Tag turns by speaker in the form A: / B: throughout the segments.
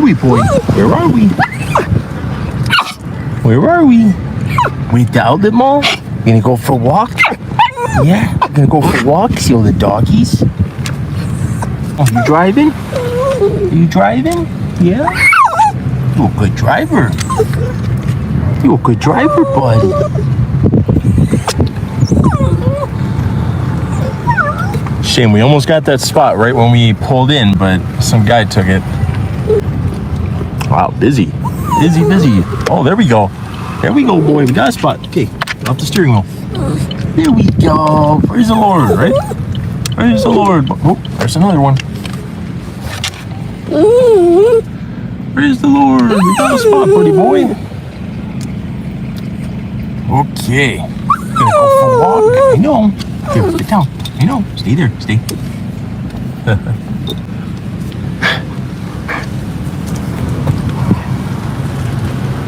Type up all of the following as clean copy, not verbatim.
A: we, boy? Where are we? Where are we? We at the outlet mall? You gonna go for a walk? Yeah, you gonna go for a walk? See all the doggies? Oh, you driving? Are you driving? Yeah? You're a good driver. You're a good driver, buddy. Shame, we almost got that spot right when we pulled in, but some guy took it. Wow, busy. Busy. Oh, there we go. There we go, boy. We got a spot. Okay, off the steering wheel. There we go. Praise the Lord, right? Praise the Lord. Oh, there's another one. Praise the Lord. We got a spot, buddy boy. Okay. Gonna go for a walk. I know. Here, get down. I know. Stay there. Stay.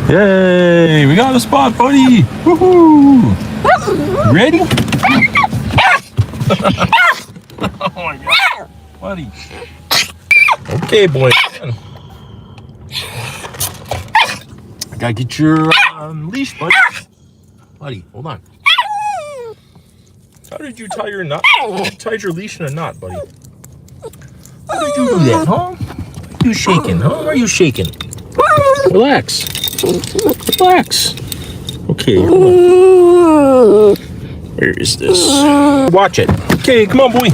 A: Yay! We got a spot, buddy. Woohoo! Ready? Oh my God, buddy. Okay, boy. I gotta get your leash, buddy. Buddy, hold on. How did you tie your knot? You tied your leash in a knot, buddy. How did you do that, huh? Why are you shaking, huh? Why are you shaking? Relax. Relax. Okay, hold on. Where is this? Watch it. Okay, come on, boy.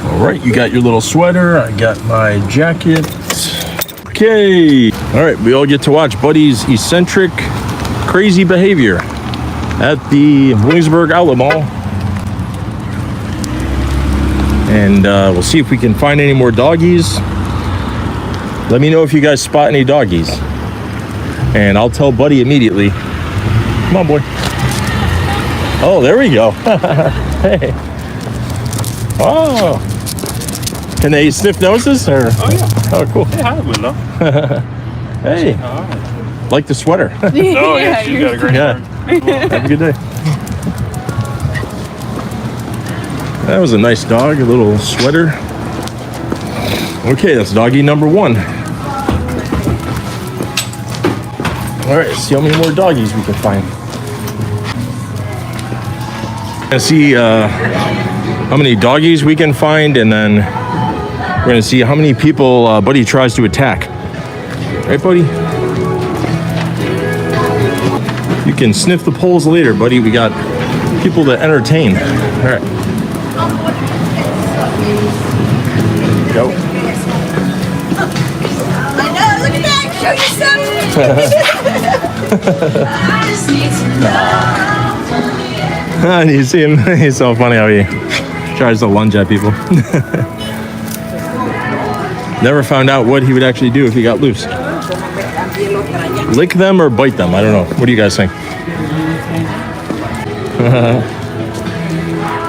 A: All right, you got your little sweater. I got my jacket. Okay. All right, we all get to watch Buddy's eccentric, crazy behavior at the Williamsburg Outlet Mall. And we'll see if we can find any more doggies. Let me know if you guys spot any doggies. And I'll tell Buddy immediately. Come on, boy. Oh, there we go. Hey. Oh. Can they sniff noses? Or?
B: Oh, yeah.
A: Oh, cool.
B: Hey, hi, Linda.
A: Hey. Like the sweater.
B: Oh, yeah, she's got a great
A: Yeah.
B: sweater.
A: Have a good day. That was a nice dog, a little sweater. Okay, that's doggy number 1. All right, let's see how many more doggies we can find. Let's see how many doggies we can find, and then we're gonna see how many people Buddy tries to attack. Right, Buddy? You can sniff the poles later, Buddy. We got people to entertain. All right. Go.
C: I know, look at that! Show yourself!
A: You see him? He's so funny how he tries to lunge at people. Never found out what he would actually do if he got loose. Lick them or bite them? I don't know. What do you guys think?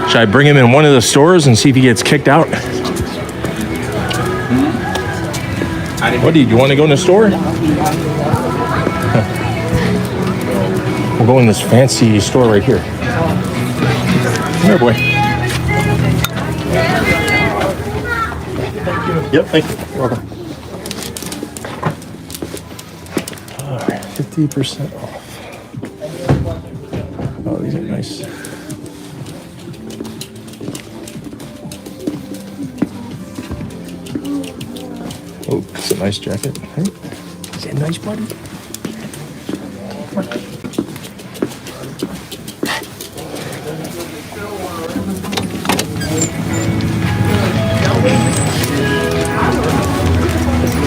A: Should I bring him in one of the stores and see if he gets kicked out? What do you want to go in the store? We'll go in this fancy store right here. Come here, boy. Yep, thank you. You're welcome. All right, 50% off. Oh, these are nice. Oh, it's a nice jacket. Hey, is that nice, buddy?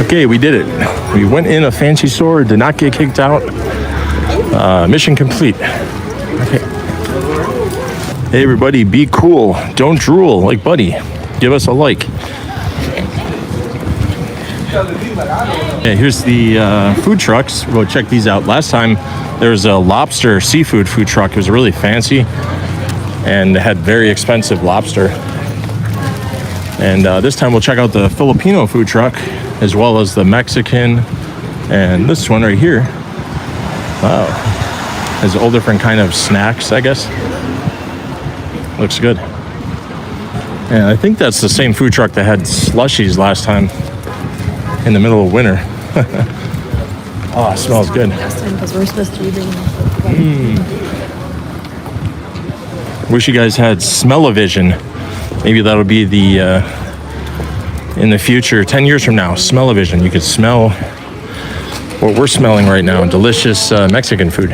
A: Okay, we did it. We went in a fancy store, did not get kicked out. Mission complete. Okay. Hey everybody, be cool. Don't drool like Buddy. Give us a like. Yeah, here's the food trucks. We'll check these out. Last time there was a lobster seafood food truck. It was really fancy and had very expensive lobster. And this time we'll check out the Filipino food truck as well as the Mexican and this one right here. Wow. Has all different kind of snacks, I guess. Looks good. And I think that's the same food truck that had slushies last time in the middle of winter. Oh, it smells good.
C: Because we're supposed to be bringing
A: Wish you guys had smell-o-vision. Maybe that'll be the in the future, 10 years from now, smell-o-vision. You could smell what we're smelling right now, delicious Mexican food.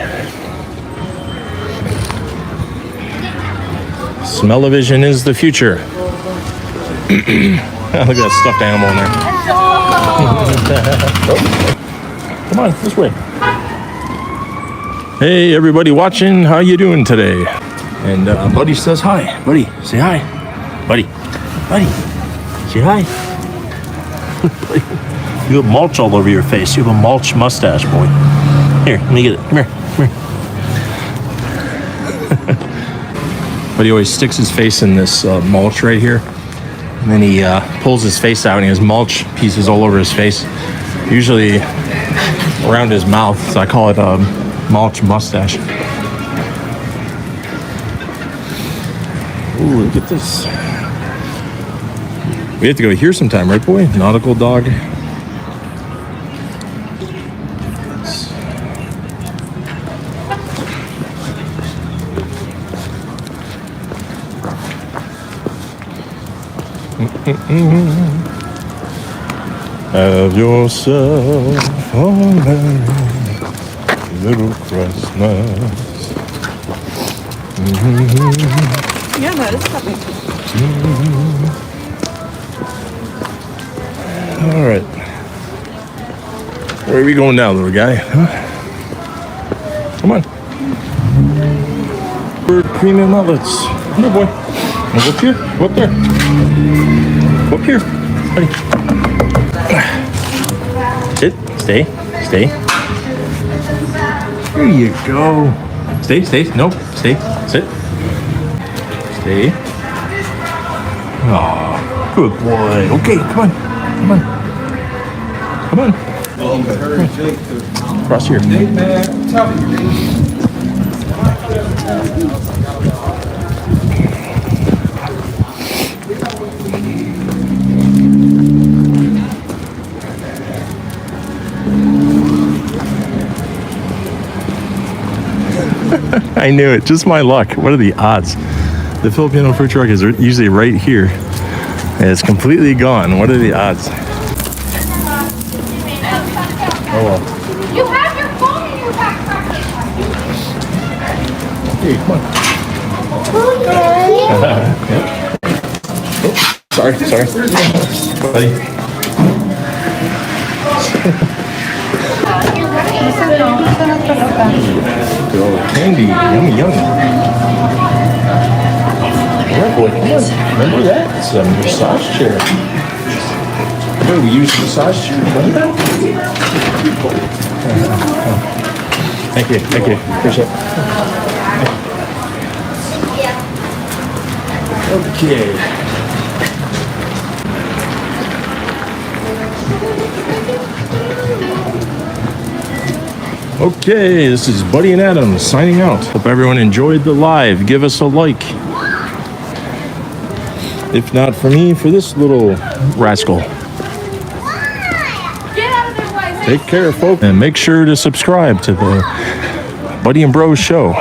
A: Smell-o-vision is the future. Look at that stuffed animal in there. Come on, this way. Hey, everybody watching, how you doing today? And Buddy says hi. Buddy, say hi. Buddy, say hi. You have mulch all over your face. You have a mulch mustache, boy. Here, let me get it. Come here. But he always sticks his face in this mulch right here. And then he pulls his face out and he has mulch pieces all over his face. Usually around his mouth, so I call it a mulch mustache. Ooh, look at this. We have to go here sometime, right, boy? Nautical dog. Have yourself a merry little Christmas.
C: Yeah, that is coming.
A: All right. Where are we going now, little guy? Huh? Come on. We're premium outlets. Come here, boy. Go up here. Go up there. Go up here. Buddy. Sit. Stay. Here you go. Stay. No. Stay. Sit. Stay. Oh, good boy. Okay, come on. Across here. I knew it. Just my luck. What are the odds? The Filipino food truck is usually right here. And it's completely gone. What are the odds? Oh well.
D: You have your phone in your backpack.
A: Hey, come on. Yep. Oh, sorry. Buddy. Look at all the candy. Yummy. Yeah, boy, come on. Remember that? It's a massage chair. Remember we used a massage chair? Remember that? Thank you. Appreciate it. Okay. Okay, this is Buddy and Adam signing out. Hope everyone enjoyed the live. Give us a like. If not for me, for this little rascal.
D: Get out of their way.
A: Take care, folks. And make sure to subscribe to the Buddy and Bros show.